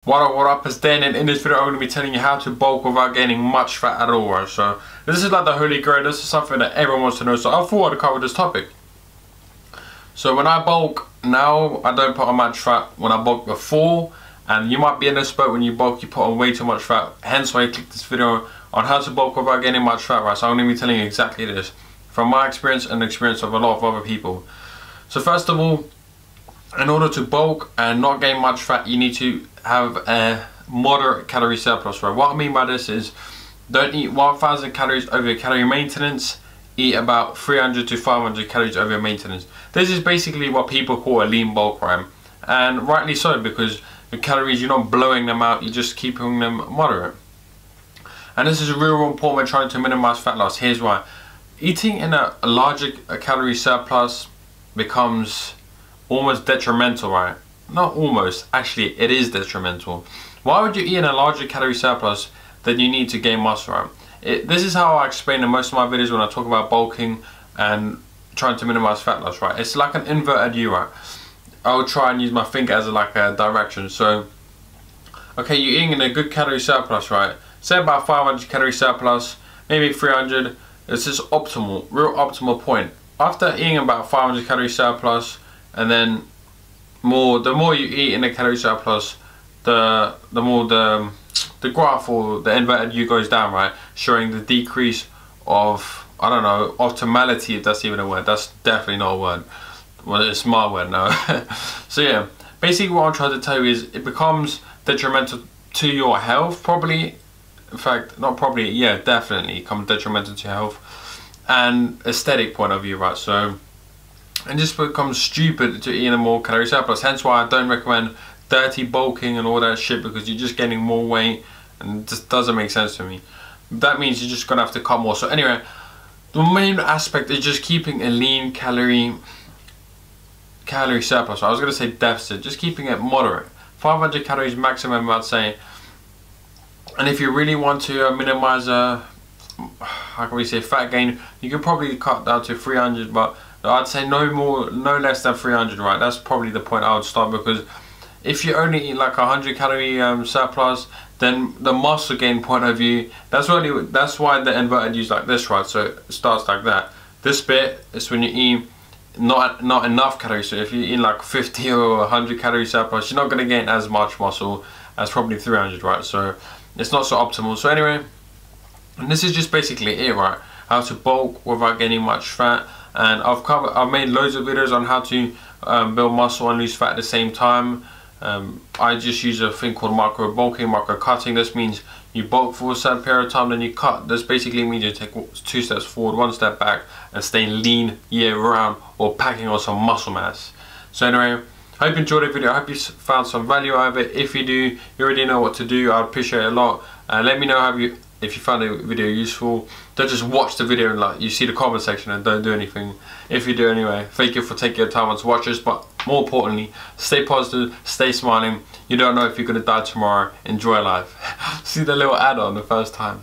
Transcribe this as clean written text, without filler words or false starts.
What up, it's Dane, and in this video I'm going to be telling you how to bulk without gaining much fat at all, right? So this is like the holy grail. This is something that everyone wants to know, so I thought I'd cover this topic. So when I bulk now, I don't put on much fat. When I bulk before, and you might be in this boat, when you bulk you put on way too much fat, hence why I clicked this video on how to bulk without gaining much fat, right? So I'm going to be telling you exactly this from my experience and the experience of a lot of other people. So first of all, in order to bulk and not gain much fat, you need to have a moderate calorie surplus, right? What I mean by this is, don't eat 1000 calories over your calorie maintenance, eat about 300 to 500 calories over your maintenance. This is basically what people call a lean bulk, right? And rightly so, because the calories, you're not blowing them out, you're just keeping them moderate. And this is real important when trying to minimize fat loss. Here's why. Eating in a larger calorie surplus becomes almost detrimental, right? Not almost, actually it is detrimental. Why would you eat in a larger calorie surplus than you need to gain muscle, right? This is how I explain in most of my videos when I talk about bulking and trying to minimize fat loss, right? It's like an inverted U, right? I'll try and use my finger as like a direction. So, okay, you're eating in a good calorie surplus, right? Say about 500 calorie surplus, maybe 300. This is optimal, real optimal point. After eating about 500 calorie surplus, and then the more you eat in a calorie surplus, the more the graph or the inverted U goes down, right? Showing the decrease of, I don't know, optimality, if that's even a word. That's definitely not a word. Well, it's my word now. So yeah, basically what I'm trying to tell you is it becomes detrimental to your health, probably. In fact, not probably, yeah, definitely becomes detrimental to your health and aesthetic point of view, right? So, and just becomes stupid to eat in a more calorie surplus. Hence why I don't recommend dirty bulking and all that shit, because you're just getting more weight and it just doesn't make sense to me. That means you're just gonna have to cut more. So anyway, the main aspect is just keeping a lean calorie surplus. I was gonna say deficit, just keeping it moderate. 500 calories maximum, I'd say. And if you really want to minimize how can we say, fat gain, you could probably cut down to 300, but I'd say no less than 300, right? That's probably the point I would start, because if you only eat like 100 calorie surplus, then the muscle gain point of view, that's why the inverted U's like this, right? So it starts like that. This bit is when you eat not enough calories. So if you eat like 50 or 100 calorie surplus, you're not going to gain as much muscle as probably 300, right? So it's not so optimal. So anyway, and this is just basically it, right? How to bulk without gaining much fat. And I've made loads of videos on how to build muscle and lose fat at the same time. I just use a thing called micro bulking, micro cutting. This means you bulk for a certain period of time, then you cut. This basically means you take 2 steps forward, 1 step back, and stay lean year round, or packing on some muscle mass. So anyway, I hope you enjoyed the video. I hope you found some value out of it. If you do, you already know what to do. I'd appreciate it a lot. Let me know if you found the video useful. Don't just watch the video and like you see the comment section and don't do anything. If you do anyway, thank you for taking your time to watch us, but more importantly, stay positive, stay smiling. You don't know if you're gonna die tomorrow. Enjoy life. See the little ad on the first time.